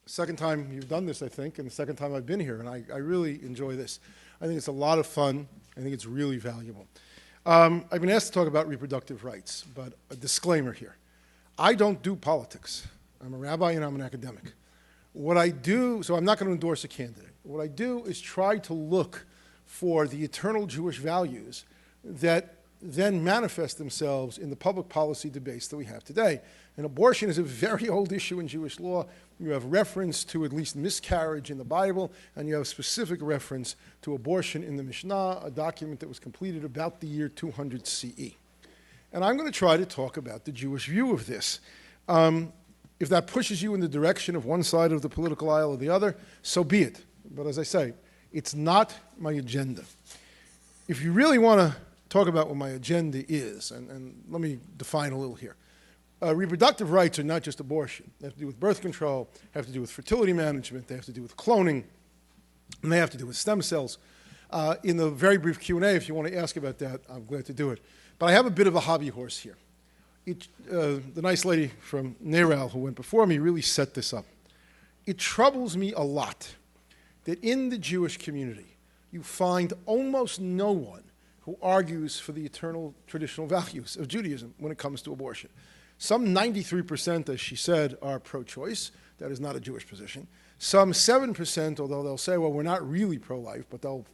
Second time you've done this, I think, and the second time I've been here, and I really enjoy this. I think it's a lot of fun. I think it's really valuable. I've been asked to talk about reproductive rights, but a disclaimer here. I don't do politics. I'm a rabbi and I'm an academic. What I do, so I'm not going to endorse a candidate. What I do is try to look for the eternal Jewish values that then manifest themselves in the public policy debates that we have today. And abortion is a very old issue in Jewish law. You have reference to at least miscarriage in the Bible, and you have specific reference to abortion in the Mishnah, a document that was completed about the year 200 CE. And I'm going to try to talk about the Jewish view of this. If that pushes you in the direction of one side of the political aisle or the other, so be it. But as I say, it's not my agenda. If you really want to talk about what my agenda is, and let me define a little here. Reproductive rights are not just abortion. They have to do with birth control, have to do with fertility management, they have to do with cloning, and they have to do with stem cells. In the very brief Q&A, if you want to ask about that, I'm glad to do it. But I have a bit of a hobby horse here. The nice lady from Neral who went before me really set this up. It troubles me a lot that in the Jewish community, you find almost no one who argues for the eternal traditional values of Judaism when it comes to abortion. Some 93%, as she said, are pro-choice. That is not a Jewish position. Some 7%, although they'll say, well, we're not really pro-life, but they'll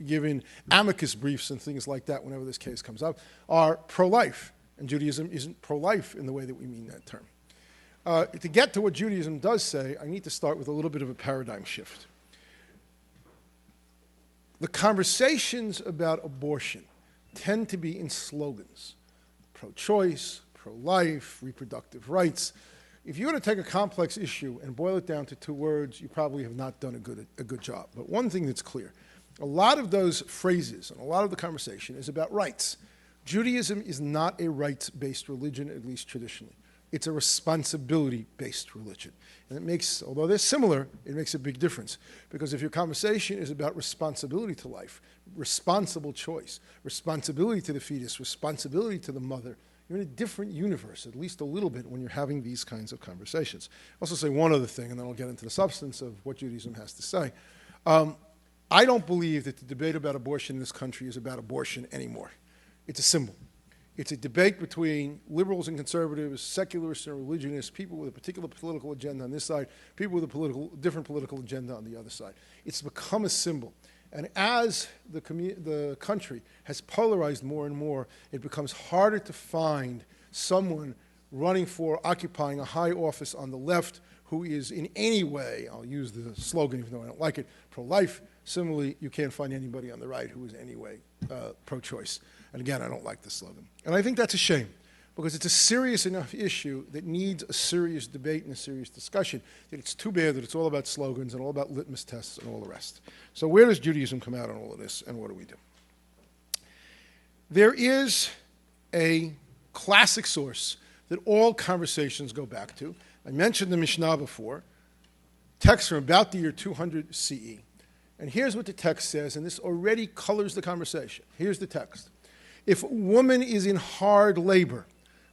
give in amicus briefs and things like that whenever this case comes up, are pro-life. And Judaism isn't pro-life in the way that we mean that term. To get to what Judaism does say, I need to start with a little bit of a paradigm shift. The conversations about abortion tend to be in slogans. Pro-choice, pro-life, reproductive rights. If you're going to take a complex issue and boil it down to two words, you probably have not done a good job. But one thing that's clear, a lot of those phrases and a lot of the conversation is about rights. Judaism is not a rights-based religion, at least traditionally. It's a responsibility-based religion. And it makes, although they're similar, it makes a big difference. Because if your conversation is about responsibility to life, responsible choice, responsibility to the fetus, responsibility to the mother, you're in a different universe, at least a little bit, when you're having these kinds of conversations. I'll also say one other thing, and then I'll get into the substance of what Judaism has to say. I don't believe that the debate about abortion in this country is about abortion anymore. It's a symbol. It's a debate between liberals and conservatives, secularists and religionists, people with a particular political agenda on this side, people with a different political agenda on the other side. It's become a symbol. And as the country has polarized more and more, it becomes harder to find someone running for occupying a high office on the left who is in any way, I'll use the slogan even though I don't like it, pro-life. Similarly, you can't find anybody on the right who is in any way pro-choice. And again, I don't like the slogan. And I think that's a shame, because it's a serious enough issue that needs a serious debate and a serious discussion, that it's too bad that it's all about slogans and all about litmus tests and all the rest. So where does Judaism come out on all of this, and what do we do? There is a classic source that all conversations go back to. I mentioned the Mishnah before, text from about the year 200 CE. And here's what the text says, and this already colors the conversation. Here's the text. If a woman is in hard labor,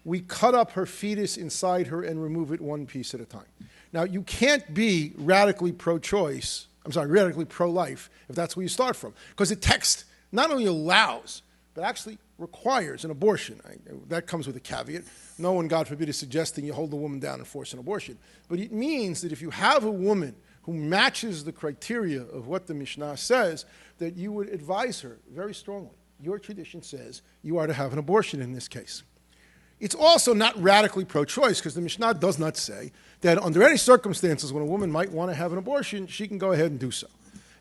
we cut up her fetus inside her and remove it one piece at a time. Now, you can't be radically pro-choice, radically pro-life, if that's where you start from. Because the text not only allows, but actually requires an abortion. That comes with a caveat. No one, God forbid, is suggesting you hold the woman down and force an abortion. But it means that if you have a woman who matches the criteria of what the Mishnah says, that you would advise her very strongly. Your tradition says you are to have an abortion in this case. It's also not radically pro-choice, because the Mishnah does not say that under any circumstances when a woman might want to have an abortion, she can go ahead and do so.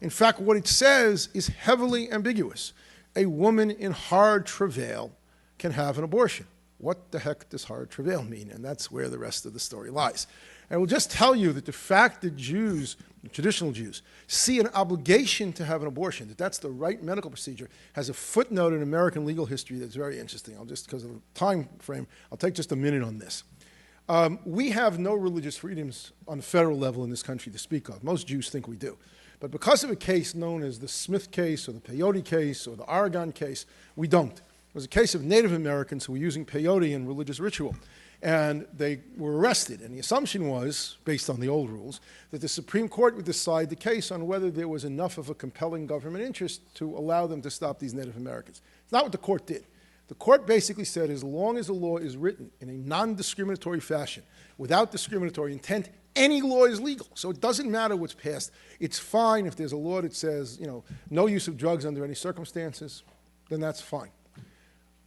In fact, what it says is heavily ambiguous. A woman in hard travail can have an abortion. What the heck does hard travail mean? And that's where the rest of the story lies. I will just tell you that the fact that Jews, traditional Jews, see an obligation to have an abortion, that that's the right medical procedure, has a footnote in American legal history that's very interesting. Because of the time frame, I'll take just a minute on this. We have no religious freedoms on the federal level in this country to speak of. Most Jews think we do. But because of a case known as the Smith case or the peyote case or the Oregon case, we don't. It was a case of Native Americans who were using peyote in religious ritual. And they were arrested. And the assumption was, based on the old rules, that the Supreme Court would decide the case on whether there was enough of a compelling government interest to allow them to stop these Native Americans. It's not what the court did. The court basically said as long as the law is written in a non-discriminatory fashion, without discriminatory intent, any law is legal. So it doesn't matter what's passed. It's fine if there's a law that says, no use of drugs under any circumstances, then that's fine.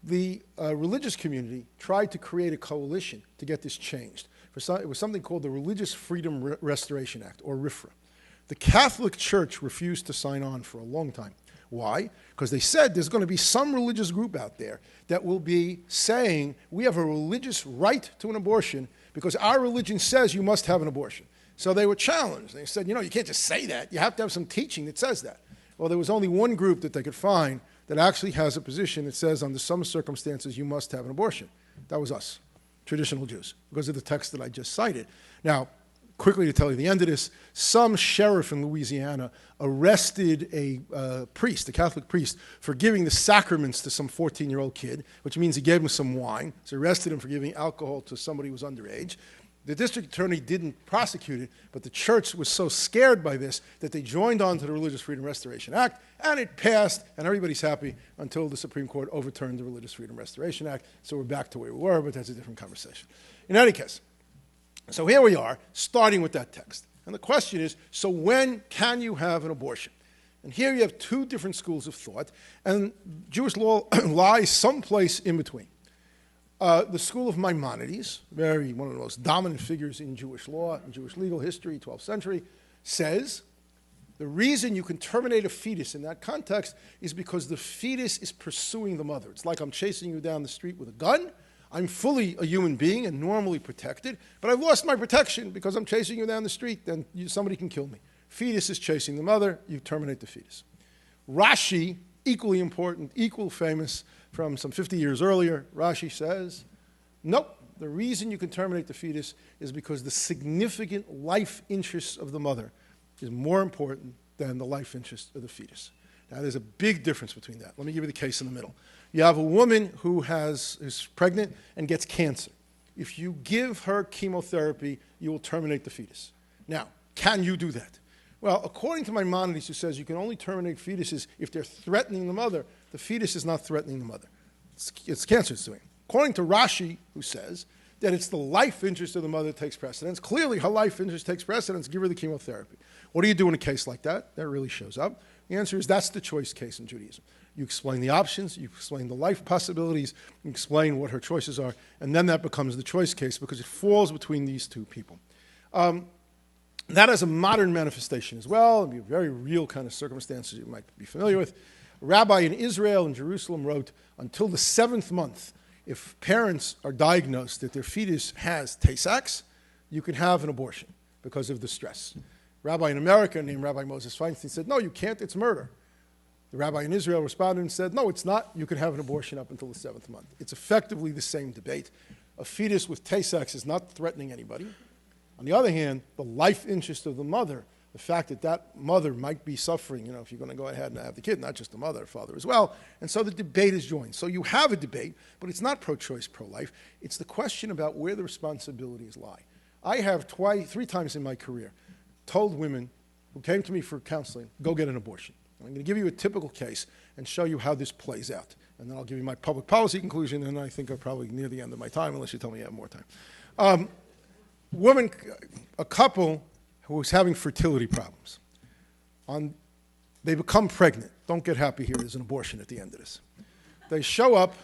The religious community tried to create a coalition to get this changed. It was something called the Religious Freedom Restoration Act, or RFRA. The Catholic Church refused to sign on for a long time. Why? Because they said there's going to be some religious group out there that will be saying we have a religious right to an abortion because our religion says you must have an abortion. So they were challenged. They said, you can't just say that. You have to have some teaching that says that. Well, there was only one group that they could find that actually has a position that says under some circumstances you must have an abortion. That was us, traditional Jews, because of the text that I just cited. Now, quickly to tell you the end of this, some sheriff in Louisiana arrested a priest, a Catholic priest, for giving the sacraments to some 14-year-old kid, which means he gave him some wine. So arrested him for giving alcohol to somebody who was underage. The district attorney didn't prosecute it, but the church was so scared by this that they joined on to the Religious Freedom Restoration Act, and it passed, and everybody's happy until the Supreme Court overturned the Religious Freedom Restoration Act. So we're back to where we were, but that's a different conversation. In any case, so here we are, starting with that text. And the question is, so when can you have an abortion? And here you have two different schools of thought, and Jewish law lies someplace in between. The school of Maimonides, one of the most dominant figures in Jewish law, in Jewish legal history, 12th century, says the reason you can terminate a fetus in that context is because the fetus is pursuing the mother. It's like I'm chasing you down the street with a gun. I'm fully a human being and normally protected, but I've lost my protection because I'm chasing you down the street, then somebody can kill me. Fetus is chasing the mother, you terminate the fetus. Rashi, equally important, equal famous, from some 50 years earlier, Rashi says, nope, the reason you can terminate the fetus is because the significant life interests of the mother is more important than the life interest of the fetus. Now, there's a big difference between that. Let me give you the case in the middle. You have a woman who is pregnant and gets cancer. If you give her chemotherapy, you will terminate the fetus. Now, can you do that? Well, according to Maimonides, who says you can only terminate fetuses if they're threatening the mother, the fetus is not threatening the mother. It's cancer it's doing. According to Rashi, who says that it's the life interest of the mother that takes precedence, clearly her life interest takes precedence, give her the chemotherapy. What do you do in a case like that? That really shows up. The answer is that's the choice case in Judaism. You explain the options, you explain the life possibilities, you explain what her choices are, and then that becomes the choice case because it falls between these two people. That has a modern manifestation as well, and be a very real kind of circumstances you might be familiar with. A rabbi in Israel, in Jerusalem, wrote, until the 7th month, if parents are diagnosed that their fetus has Tay-Sachs, you can have an abortion because of the stress. A rabbi in America named Rabbi Moses Feinstein said, no, you can't, it's murder. The rabbi in Israel responded and said, no, it's not, you can have an abortion up until the 7th month. It's effectively the same debate. A fetus with Tay-Sachs is not threatening anybody. On the other hand, the life interest of the mother, the fact that that mother might be suffering, if you're going to go ahead and have the kid, not just the mother, father as well. And so the debate is joined. So you have a debate, but it's not pro-choice, pro-life. It's the question about where the responsibilities lie. I have 3 times in my career told women who came to me for counseling, go get an abortion. I'm going to give you a typical case and show you how this plays out. And then I'll give you my public policy conclusion, and I think I'm probably near the end of my time, unless you tell me you have more time. A couple who was having fertility problems. They become pregnant. Don't get happy here. There's an abortion at the end of this. They show up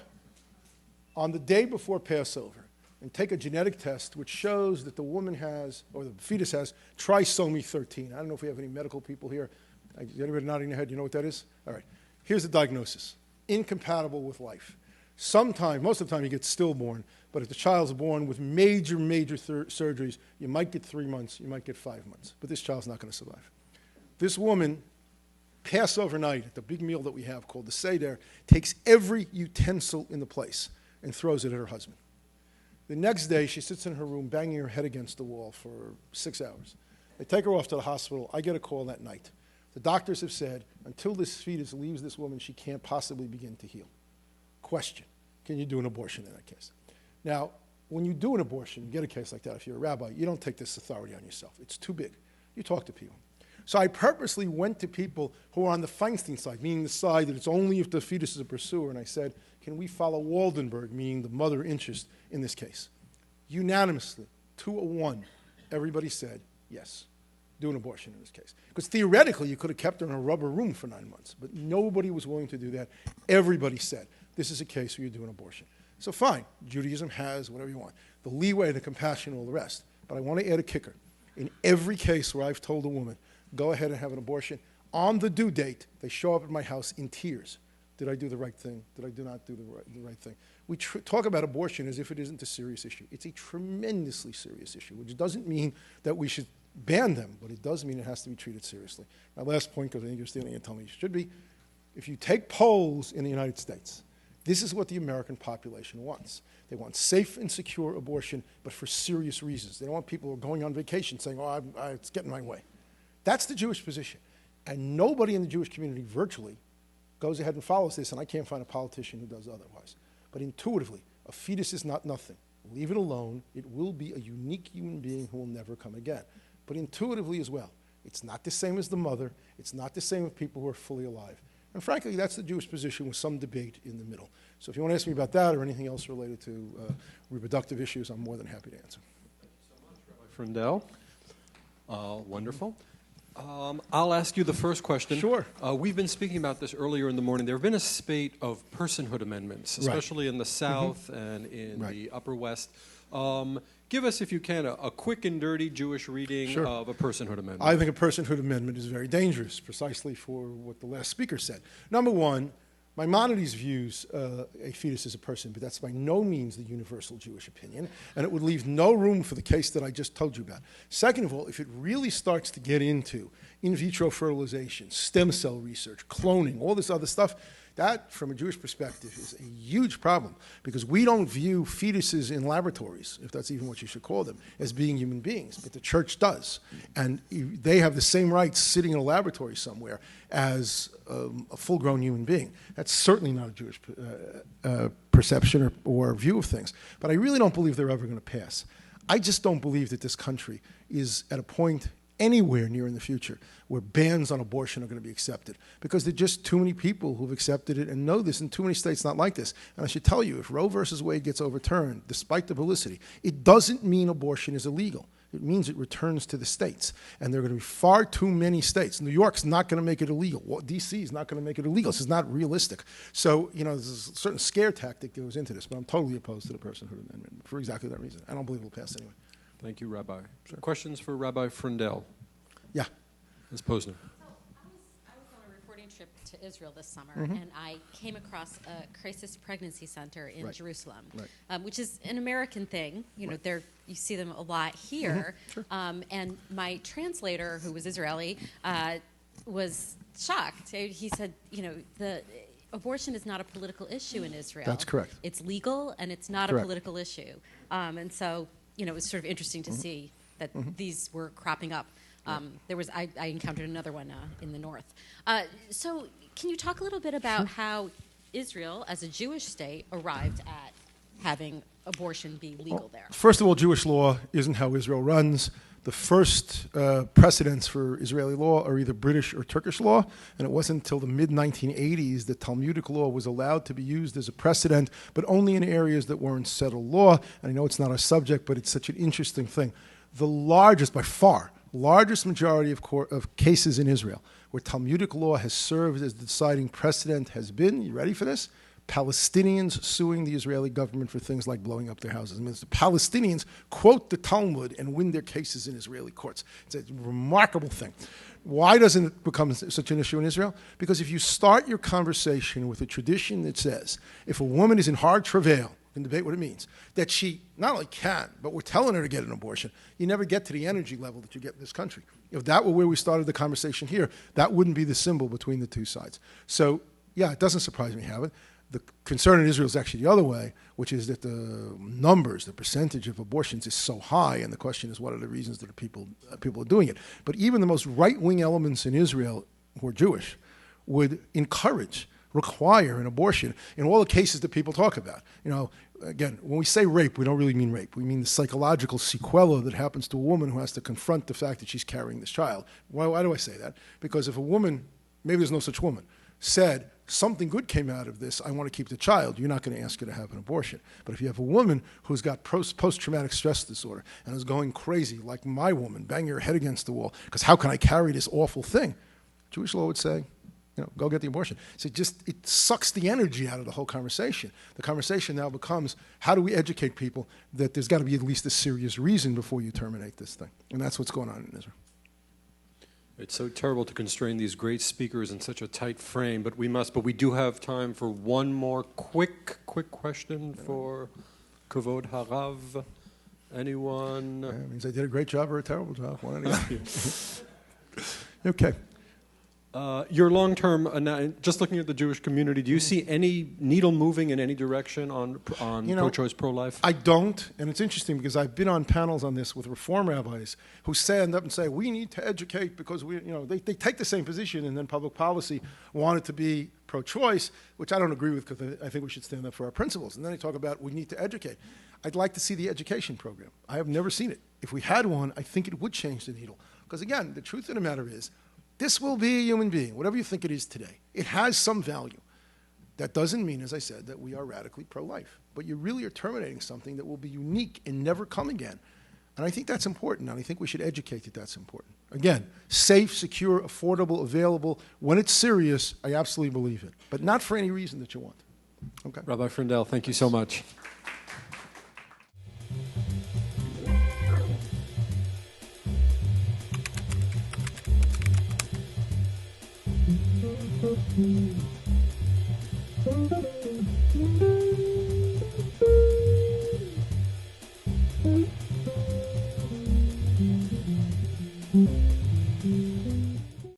on the day before Passover and take a genetic test which shows that the woman has, or the fetus has, trisomy 13. I don't know if we have any medical people here. Is anybody nodding their head? You know what that is? All right. Here's the diagnosis. Incompatible with life. Sometimes, most of the time, you get stillborn, but if the child's born with major surgeries, you might get 3 months, you might get 5 months, but this child's not going to survive. This woman, Passover night, at the big meal that we have called the Seder, takes every utensil in the place and throws it at her husband. The next day, she sits in her room banging her head against the wall for 6 hours. They take her off to the hospital. I get a call that night. The doctors have said, until this fetus leaves this woman, she can't possibly begin to heal. Question, can you do an abortion in that case? Now, when you do an abortion, you get a case like that, if you're a rabbi, you don't take this authority on yourself. It's too big. You talk to people. So I purposely went to people who are on the Feinstein side, meaning the side that it's only if the fetus is a pursuer, and I said, can we follow Waldenberg, meaning the mother interest in this case? Unanimously, 2-1, everybody said, yes, do an abortion in this case. Because theoretically, you could have kept her in a rubber room for 9 months, but nobody was willing to do that. Everybody said, this is a case where you do an abortion. So fine, Judaism has whatever you want, the leeway, the compassion, all the rest. But I want to add a kicker. In every case where I've told a woman, go ahead and have an abortion, on the due date, they show up at my house in tears. Did I do the right thing? Did I do not do the right thing? We talk about abortion as if it isn't a serious issue. It's a tremendously serious issue, which doesn't mean that we should ban them, but it does mean it has to be treated seriously. My last point, because I think you're standing and telling me you should be, if you take polls in the United States, this is what the American population wants. They want safe and secure abortion, but for serious reasons. They don't want people who are going on vacation saying, oh, it's getting my way. That's the Jewish position. And nobody in the Jewish community virtually goes ahead and follows this, and I can't find a politician who does otherwise. But intuitively, a fetus is not nothing. Leave it alone. It will be a unique human being who will never come again. But intuitively as well, it's not the same as the mother. It's not the same with people who are fully alive. And frankly, that's the Jewish position with some debate in the middle. So if you want to ask me about that or anything else related to reproductive issues, I'm more than happy to answer. Thank you so much, Rabbi Freundel. Wonderful. I'll ask you the first question. Sure. We've been speaking about this earlier in the morning. There have been a spate of personhood amendments, especially in the South and in the Upper West. Give us, if you can, a quick and dirty Jewish reading of a personhood amendment. I think a personhood amendment is very dangerous, precisely for what the last speaker said. Number one, Maimonides views a fetus as a person, but that's by no means the universal Jewish opinion, and it would leave no room for the case that I just told you about. Second of all, if it really starts to get into in vitro fertilization, stem cell research, cloning, all this other stuff, that, from a Jewish perspective, is a huge problem because we don't view fetuses in laboratories, if that's even what you should call them, as being human beings, but the church does. And they have the same rights sitting in a laboratory somewhere as a full-grown human being. That's certainly not a Jewish perception or view of things. But I really don't believe they're ever going to pass. I just don't believe that this country is at a point anywhere near in the future where bans on abortion are going to be accepted because there are just too many people who've accepted it and know this, and too many states not like this. And I should tell you, if Roe versus Wade gets overturned, despite the publicity, it doesn't mean abortion is illegal. It means it returns to the states. And there are going to be far too many states. New York's not going to make it illegal. D.C. is not going to make it illegal. This is not realistic. So, there's a certain scare tactic that goes into this, but I'm totally opposed to the personhood amendment for exactly that reason. I don't believe it will pass anyway. Thank you, Rabbi. Sure. Questions for Rabbi Freundel? Yeah. Ms. Posner. I was on a reporting trip to Israel this summer, and I came across a crisis pregnancy center in Jerusalem, which is an American thing. You see them a lot here. Sure. And my translator, who was Israeli, was shocked. He said, the abortion is not a political issue in Israel. That's correct. It's legal, and it's not a political issue. And so, it was sort of interesting to see that these were cropping up. I encountered another one in the north. So can you talk a little bit about how Israel, as a Jewish state, arrived at having abortion be legal there? First of all, Jewish law isn't how Israel runs. The first precedents for Israeli law are either British or Turkish law, and it wasn't until the mid-1980s that Talmudic law was allowed to be used as a precedent, but only in areas that weren't settled law. And I know it's not our subject, but it's such an interesting thing. The largest, by far, largest majority of cases in Israel where Talmudic law has served as the deciding precedent has been, you ready for this? Palestinians suing the Israeli government for things like blowing up their houses. I mean, the Palestinians quote the Talmud and win their cases in Israeli courts. It's a remarkable thing. Why doesn't it become such an issue in Israel? Because if you start your conversation with a tradition that says, if a woman is in hard travail, and debate what it means, that she not only can, but we're telling her to get an abortion, you never get to the energy level that you get in this country. If that were where we started the conversation here, that wouldn't be the symbol between the two sides. So, yeah, it doesn't surprise me, Howard. The concern in Israel is actually the other way, which is that the numbers, the percentage of abortions is so high, and the question is what are the reasons that people are doing it. But even the most right-wing elements in Israel who are Jewish would require an abortion in all the cases that people talk about. again, when we say rape, we don't really mean rape. We mean the psychological sequela that happens to a woman who has to confront the fact that she's carrying this child. Why do I say that? Because if a woman, maybe there's no such woman, said, something good came out of this, I want to keep the child, you're not going to ask her to have an abortion. But if you have a woman who's got post-traumatic stress disorder and is going crazy, like my woman, banging her head against the wall, because how can I carry this awful thing? Jewish law would say, go get the abortion. So it sucks the energy out of the whole conversation. The conversation now becomes, how do we educate people that there's got to be at least a serious reason before you terminate this thing? And that's what's going on in Israel. It's so terrible to constrain these great speakers in such a tight frame, but we do have time for one more quick question for Kavod Harav. Anyone? Yeah, it means I did a great job or a terrible job. One or the other. Okay. Your long-term, just looking at the Jewish community, do you see any needle moving in any direction on pro-choice, pro-life? I don't, and it's interesting because I've been on panels on this with Reform rabbis who stand up and say, we need to educate because they take the same position, and then public policy want it to be pro-choice, which I don't agree with because I think we should stand up for our principles. And then they talk about we need to educate. I'd like to see the education program. I have never seen it. If we had one, I think it would change the needle. Because again, the truth of the matter is, this will be a human being, whatever you think it is today. It has some value. That doesn't mean, as I said, that we are radically pro-life. But you really are terminating something that will be unique and never come again. And I think that's important, and I think we should educate that that's important. Again, safe, secure, affordable, available. When it's serious, I absolutely believe it. But not for any reason that you want. Okay. Rabbi Freundel, thank you so much. Thank you.